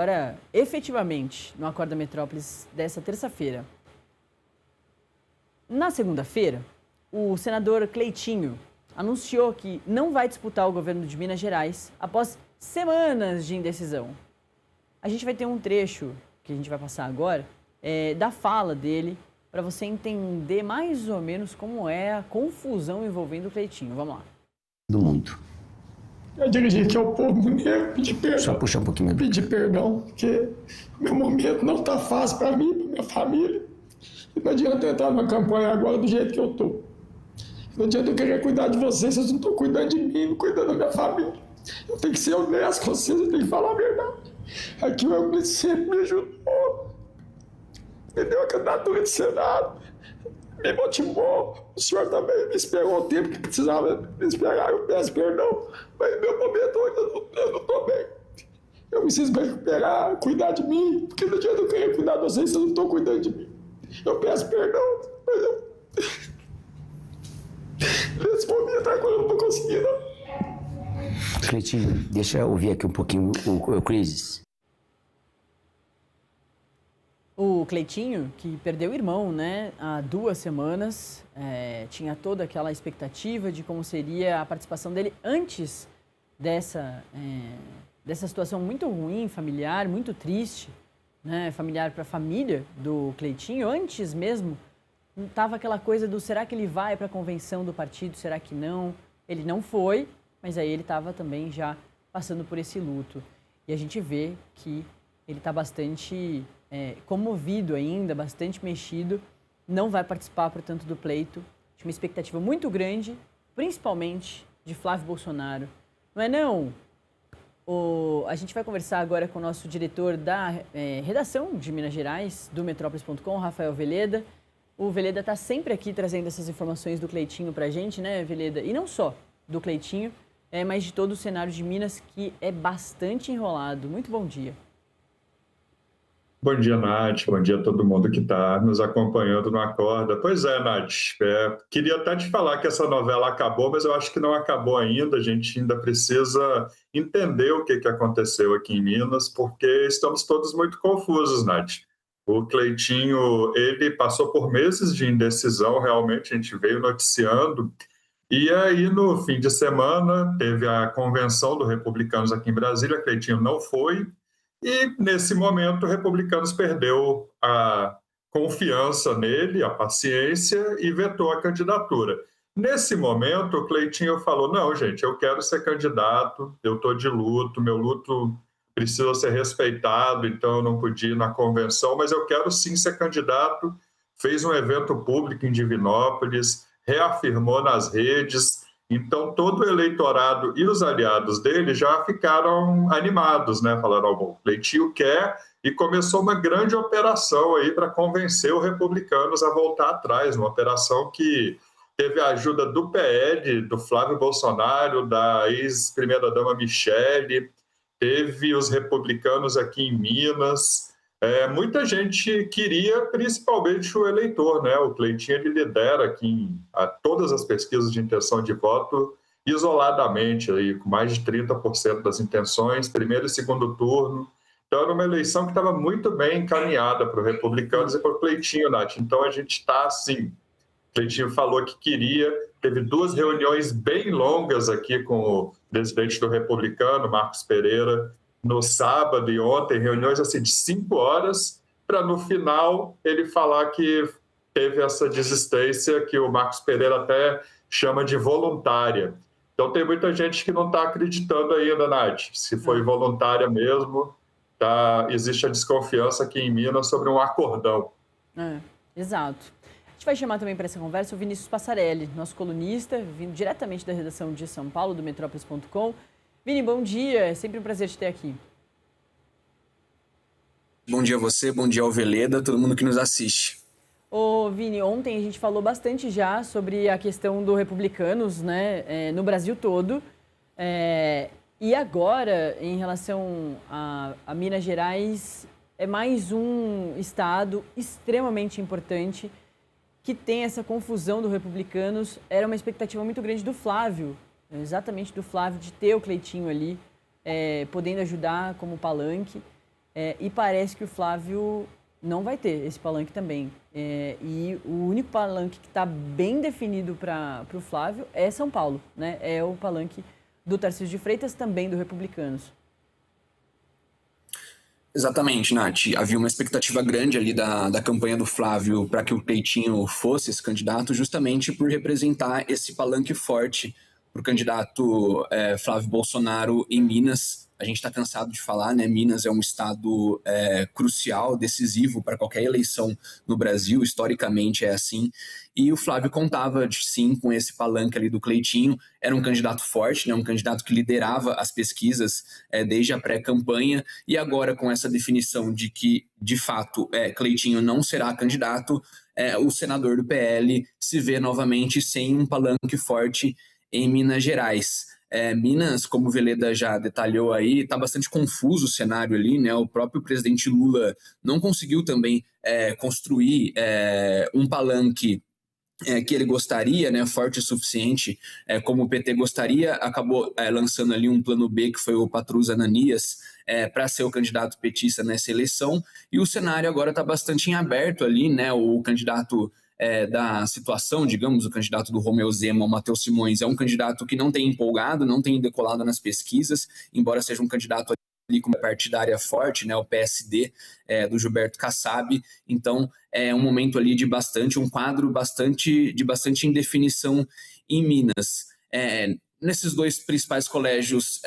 Agora, efetivamente, no Acorda Metrópolis dessa terça-feira. Na segunda-feira, o senador Cleitinho anunciou que não vai disputar o governo de Minas Gerais após semanas de indecisão. A gente vai ter um trecho que a gente vai passar agora da fala dele para você entender mais ou menos como é a confusão envolvendo o Cleitinho. Vamos lá. Do mundo. Eu dirigi aqui ao povo mineiro, pedir perdão. Só puxar um pouquinho. Pedir perdão, porque o meu momento não está fácil para mim, para minha família. E não adianta eu entrar numa campanha agora do jeito que eu estou. Não adianta eu querer cuidar de vocês não estão cuidando de mim, não cuidando da minha família. Eu tenho que ser honesto com vocês, eu tenho que falar a verdade. Aqui o Euclides sempre me ajudou, me deu a candidatura de Senado, me motivou. O senhor também me esperou o tempo que precisava me esperar, eu peço perdão, mas meu momento eu não estou bem. Eu preciso me recuperar, cuidar de mim, porque não adianta eu querer cuidar de vocês não estão cuidando de mim. Eu peço perdão, mas eu... Nesse momento agora eu não vou conseguir, não. Cleitinho, deixa eu ouvir aqui um pouquinho o Euclides. O Cleitinho, que perdeu o irmão, né, há 2 semanas, tinha toda aquela expectativa de como seria a participação dele antes dessa situação muito ruim, familiar, muito triste, né, familiar para a família do Cleitinho. Antes mesmo, estava aquela coisa do será que ele vai para a convenção do partido, será que não? Ele não foi, mas aí ele estava também já passando por esse luto. E a gente vê que ele está bastante comovido ainda, bastante mexido, não vai participar, portanto, do pleito. Tinha uma expectativa muito grande, principalmente de Flávio Bolsonaro. Não é não? A gente vai conversar agora com o nosso diretor da redação de Minas Gerais, do Metrópolis.com, Rafael Veleda. O Veleda está sempre aqui trazendo essas informações do Cleitinho para a gente, né, Veleda? E não só do Cleitinho, mas de todo o cenário de Minas, que é bastante enrolado. Muito bom dia. Bom dia, Nath. Bom dia a todo mundo que está nos acompanhando no Acorda. Pois é, Nath. Queria até te falar que essa novela acabou, mas eu acho que não acabou ainda. A gente ainda precisa entender o que aconteceu aqui em Minas, porque estamos todos muito confusos, Nath. O Cleitinho, ele passou por meses de indecisão, realmente, a gente veio noticiando. E aí, no fim de semana, teve a convenção do Republicanos aqui em Brasília. Cleitinho não foi. E, nesse momento, o Republicanos perdeu a confiança nele, a paciência, e vetou a candidatura. Nesse momento, o Cleitinho falou, não, gente, eu quero ser candidato, eu estou de luto, meu luto precisa ser respeitado, então eu não podia ir na convenção, mas eu quero sim ser candidato. Fez um evento público em Divinópolis, reafirmou nas redes. Então, todo o eleitorado e os aliados dele já ficaram animados, né? Falaram, bom, o Cleitinho quer, e começou uma grande operação aí para convencer os republicanos a voltar atrás, uma operação que teve a ajuda do PL, do Flávio Bolsonaro, da ex-primeira-dama Michele, teve os republicanos aqui em Minas. Muita gente queria, principalmente o eleitor, né? O Cleitinho, ele lidera aqui todas as pesquisas de intenção de voto isoladamente, aí, com mais de 30% das intenções, primeiro e segundo turno. Então, era uma eleição que estava muito bem encaminhada para os republicanos e para o Cleitinho, Nath. Então, a gente está assim. O Cleitinho falou que queria, teve 2 reuniões bem longas aqui com o presidente do Republicano, Marcos Pereira, no sábado e ontem, reuniões assim, de 5 horas, para no final ele falar que teve essa desistência que o Marcos Pereira até chama de voluntária. Então tem muita gente que não está acreditando ainda, Nath, se foi voluntária mesmo. Existe a desconfiança aqui em Minas sobre um acordão. Exato. A gente vai chamar também para essa conversa o Vinícius Passarelli, nosso colunista, vindo diretamente da redação de São Paulo, do Metrópolis.com. Vini, bom dia, é sempre um prazer te ter aqui. Bom dia a você, bom dia ao Veleda, todo mundo que nos assiste. Ô Vini, ontem a gente falou bastante já sobre a questão do Republicanos, né, no Brasil todo. E agora, em relação a Minas Gerais, é mais um estado extremamente importante que tem essa confusão do Republicanos. Era uma expectativa muito grande do Flávio, exatamente do Flávio, de ter o Cleitinho ali, podendo ajudar como palanque. e parece que o Flávio não vai ter esse palanque também. E o único palanque que está bem definido para o Flávio é São Paulo, né? É o palanque do Tarcísio de Freitas, também do Republicanos. Exatamente, Nath. Havia uma expectativa grande ali da campanha do Flávio para que o Cleitinho fosse esse candidato, justamente por representar esse palanque forte para o candidato Flávio Bolsonaro em Minas. A gente está cansado de falar, né? Minas é um estado crucial, decisivo para qualquer eleição no Brasil, historicamente é assim. E o Flávio contava, sim, com esse palanque ali do Cleitinho. Era um candidato forte, né? Um candidato que liderava as pesquisas desde a pré-campanha. E agora, com essa definição de que, de fato, Cleitinho não será candidato, o senador do PL se vê novamente sem um palanque forte em Minas Gerais. Minas, como o Veleda já detalhou aí, está bastante confuso o cenário ali, né? O próprio presidente Lula não conseguiu também construir um palanque que ele gostaria, né, forte o suficiente, como o PT gostaria, acabou lançando ali um plano B, que foi o Patrus Ananias, para ser o candidato petista nessa eleição, e o cenário agora está bastante em aberto ali, né? O candidato da situação, digamos, o candidato do Romeu Zema, o Matheus Simões, é um candidato que não tem empolgado, não tem decolado nas pesquisas, embora seja um candidato ali com uma partidária forte, né, o PSD, do Gilberto Kassab. Então, é um momento ali de um quadro de bastante indefinição em Minas. Nesses dois principais colégios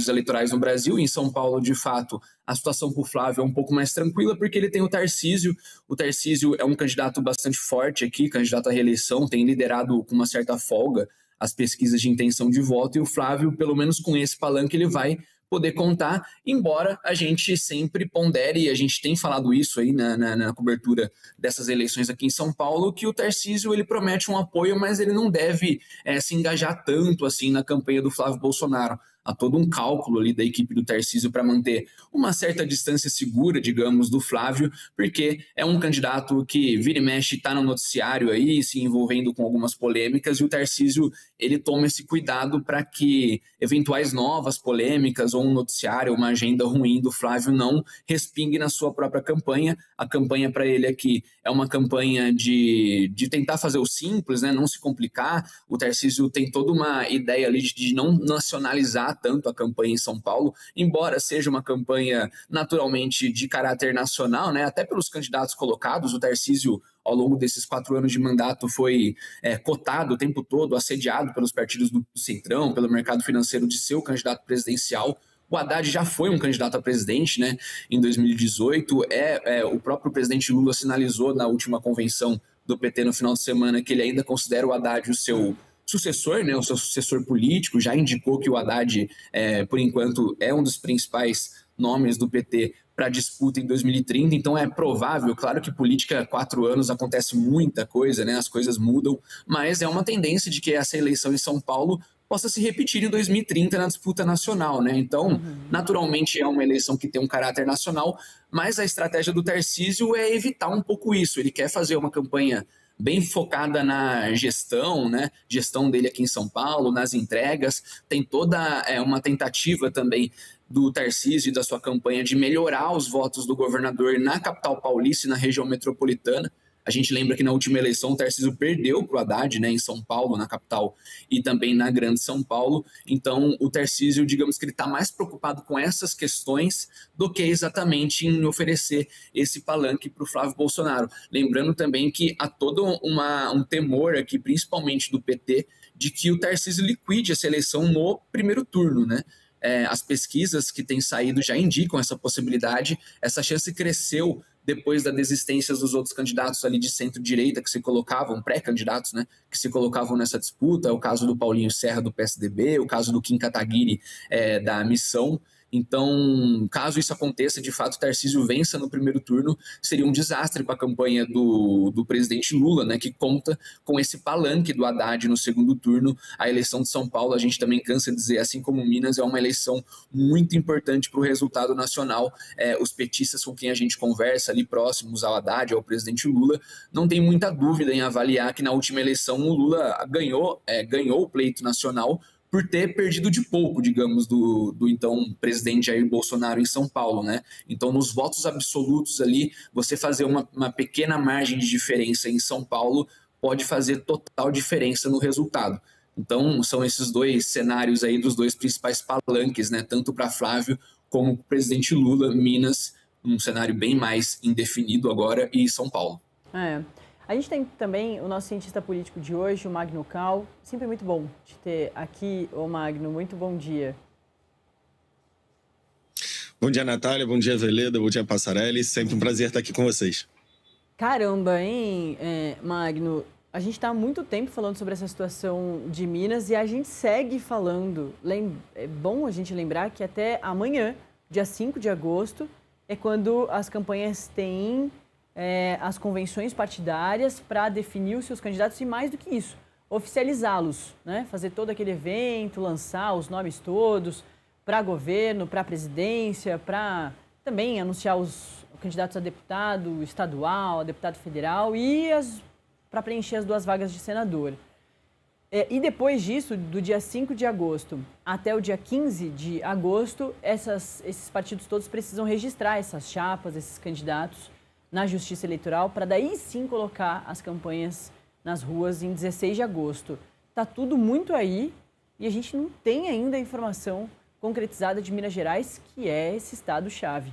eleitorais no Brasil, em São Paulo, de fato, a situação para o Flávio é um pouco mais tranquila, porque ele tem o Tarcísio. O Tarcísio é um candidato bastante forte aqui, candidato à reeleição, tem liderado com uma certa folga as pesquisas de intenção de voto, e o Flávio, pelo menos com esse palanque, ele vai poder contar, embora a gente sempre pondere, e a gente tem falado isso aí na cobertura dessas eleições aqui em São Paulo, que o Tarcísio ele promete um apoio, mas ele não deve se engajar tanto assim na campanha do Flávio Bolsonaro. Há todo um cálculo ali da equipe do Tarcísio para manter uma certa distância segura, digamos, do Flávio, porque é um candidato que vira e mexe, está no noticiário aí, se envolvendo com algumas polêmicas, e o Tarcísio ele toma esse cuidado para que eventuais novas polêmicas ou um noticiário, uma agenda ruim do Flávio não respingue na sua própria campanha. A campanha para ele aqui é uma campanha de tentar fazer o simples, né, não se complicar. O Tarcísio tem toda uma ideia ali de não nacionalizar tanto a campanha em São Paulo, embora seja uma campanha naturalmente de caráter nacional, né, até pelos candidatos colocados. O Tarcísio, ao longo desses 4 anos de mandato, foi cotado o tempo todo, assediado pelos partidos do Centrão, pelo mercado financeiro, de ser o candidato presidencial. O Haddad já foi um candidato a presidente, né, em 2018. O próprio presidente Lula sinalizou na última convenção do PT no final de semana que ele ainda considera o Haddad o seu sucessor, né, o seu sucessor político. Já indicou que o Haddad, por enquanto, é um dos principais nomes do PT para a disputa em 2030, então é provável, claro que política, 4 anos acontece muita coisa, né, as coisas mudam, mas é uma tendência de que essa eleição em São Paulo possa se repetir em 2030 na disputa nacional, né? Então, naturalmente é uma eleição que tem um caráter nacional, mas a estratégia do Tarcísio é evitar um pouco isso. Ele quer fazer uma campanha bem focada na gestão, né? Gestão dele aqui em São Paulo, nas entregas. Tem toda uma tentativa também do Tarcísio e da sua campanha de melhorar os votos do governador na capital paulista e na região metropolitana. A gente lembra que na última eleição o Tarcísio perdeu para o Haddad, né, em São Paulo, na capital, e também na Grande São Paulo. Então, o Tarcísio, digamos que ele está mais preocupado com essas questões do que exatamente em oferecer esse palanque para o Flávio Bolsonaro. Lembrando também que há todo um temor aqui, principalmente do PT, de que o Tarcísio liquide essa eleição no primeiro turno, né? As pesquisas que têm saído já indicam essa possibilidade. Essa chance cresceu depois da desistência dos outros candidatos ali de centro-direita que se colocavam, pré-candidatos, né, que se colocavam nessa disputa. O caso do Paulinho Serra, do PSDB, o caso do Kim Kataguiri, da Missão. Então, caso isso aconteça, de fato, o Tarcísio vença no primeiro turno, seria um desastre para a campanha do presidente Lula, né, que conta com esse palanque do Haddad no segundo turno. A eleição de São Paulo, a gente também cansa de dizer, assim como Minas, é uma eleição muito importante para o resultado nacional. Os petistas com quem a gente conversa ali próximos ao Haddad, ao presidente Lula, não tem muita dúvida em avaliar que na última eleição o Lula ganhou o pleito nacional por ter perdido de pouco, digamos, do então presidente Jair Bolsonaro em São Paulo, né? Então, nos votos absolutos ali, você fazer uma pequena margem de diferença em São Paulo pode fazer total diferença no resultado. Então, são esses dois cenários aí dos dois principais palanques, né? Tanto para Flávio como para o presidente Lula, Minas, um cenário bem mais indefinido agora, e São Paulo. A gente tem também o nosso cientista político de hoje, o Magno Cal. Sempre muito bom te ter aqui, ô Magno. Muito bom dia. Bom dia, Natália. Bom dia, Veleda. Bom dia, Passarelli. Sempre um prazer estar aqui com vocês. Caramba, hein, Magno? A gente está há muito tempo falando sobre essa situação de Minas e a gente segue falando. É bom a gente lembrar que até amanhã, dia 5 de agosto, é quando as campanhas têm as convenções partidárias para definir os seus candidatos e, mais do que isso, oficializá-los, né? Fazer todo aquele evento, lançar os nomes todos para governo, para presidência, para também anunciar os candidatos a deputado estadual, a deputado federal e para preencher as 2 vagas de senador. E depois disso, do dia 5 de agosto até o dia 15 de agosto, esses partidos todos precisam registrar essas chapas, esses candidatos na Justiça Eleitoral para daí sim colocar as campanhas nas ruas em 16 de agosto. Está tudo muito aí e a gente não tem ainda a informação concretizada de Minas Gerais, que é esse estado-chave.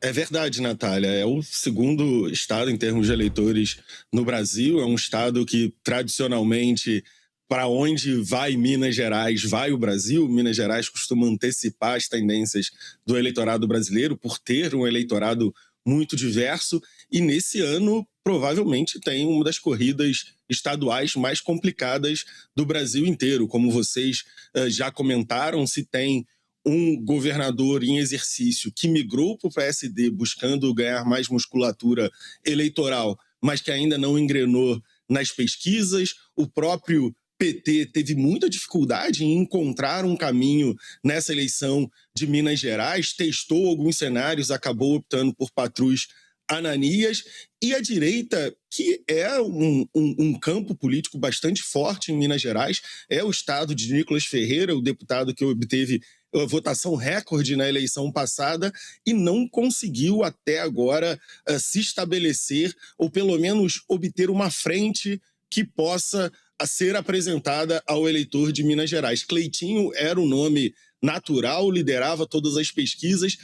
É verdade, Natália. É o segundo estado em termos de eleitores no Brasil. É um estado que, tradicionalmente, para onde vai Minas Gerais, vai o Brasil. Minas Gerais costuma antecipar as tendências do eleitorado brasileiro por ter um eleitorado muito diverso. E nesse ano, provavelmente, tem uma das corridas estaduais mais complicadas do Brasil inteiro. Como vocês já comentaram, se tem um governador em exercício que migrou para o PSD buscando ganhar mais musculatura eleitoral, mas que ainda não engrenou nas pesquisas. O próprio PT teve muita dificuldade em encontrar um caminho nessa eleição de Minas Gerais, testou alguns cenários, acabou optando por Patrus Ananias, e a direita, que é um campo político bastante forte em Minas Gerais, é o estado de Nicolas Ferreira, o deputado que obteve a votação recorde na eleição passada e não conseguiu até agora se estabelecer ou pelo menos obter uma frente que possa ser apresentada ao eleitor de Minas Gerais. Cleitinho era o nome natural, liderava todas as pesquisas.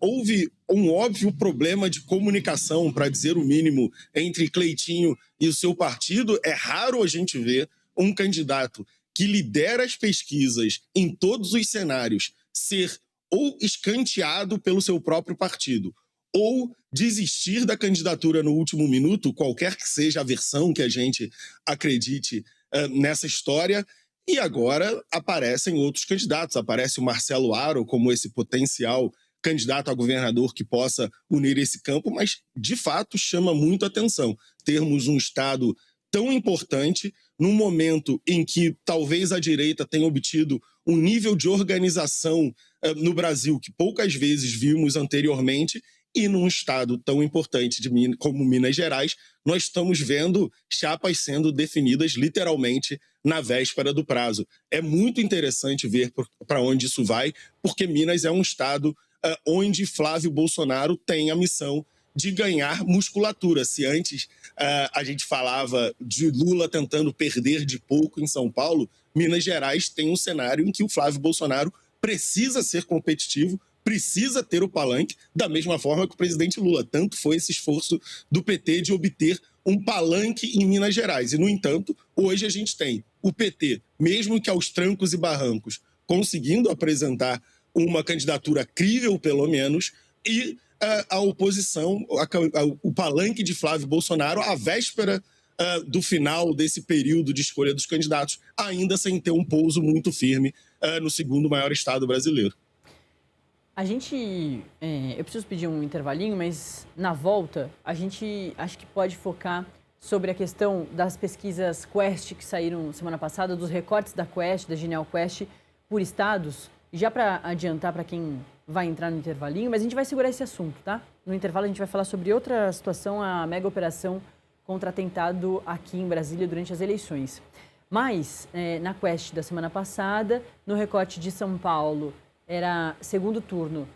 Houve um óbvio problema de comunicação, para dizer o mínimo, entre Cleitinho e o seu partido. É raro a gente ver um candidato que lidera as pesquisas em todos os cenários ser ou escanteado pelo seu próprio partido ou desistir da candidatura no último minuto, qualquer que seja a versão que a gente acredite nessa história. E agora aparecem outros candidatos. Aparece o Marcelo Aro como esse potencial candidato a governador que possa unir esse campo, mas, de fato, chama muito atenção termos um estado tão importante num momento em que talvez a direita tenha obtido um nível de organização no Brasil que poucas vezes vimos anteriormente, e num estado tão importante como Minas Gerais, nós estamos vendo chapas sendo definidas literalmente na véspera do prazo. É muito interessante ver para onde isso vai, porque Minas é um estado onde Flávio Bolsonaro tem a missão de ganhar musculatura. Se antes a gente falava de Lula tentando perder de pouco em São Paulo, Minas Gerais tem um cenário em que o Flávio Bolsonaro precisa ser competitivo, precisa ter o palanque, da mesma forma que o presidente Lula. Tanto foi esse esforço do PT de obter um palanque em Minas Gerais. E, no entanto, hoje a gente tem o PT, mesmo que aos trancos e barrancos, conseguindo apresentar uma candidatura crível, pelo menos, e a oposição, o palanque de Flávio Bolsonaro, à véspera do final desse período de escolha dos candidatos, ainda sem ter um pouso muito firme no segundo maior estado brasileiro. Eu preciso pedir um intervalinho, mas na volta a gente acho que pode focar sobre a questão das pesquisas Quest que saíram semana passada, dos recortes da Quest, da Genial Quest, por estados. E já para adiantar para quem vai entrar no intervalinho, mas a gente vai segurar esse assunto, tá? No intervalo a gente vai falar sobre outra situação, a mega operação contra atentado aqui em Brasília durante as eleições. Mas, na Quest da semana passada, no recorte de São Paulo, era segundo turno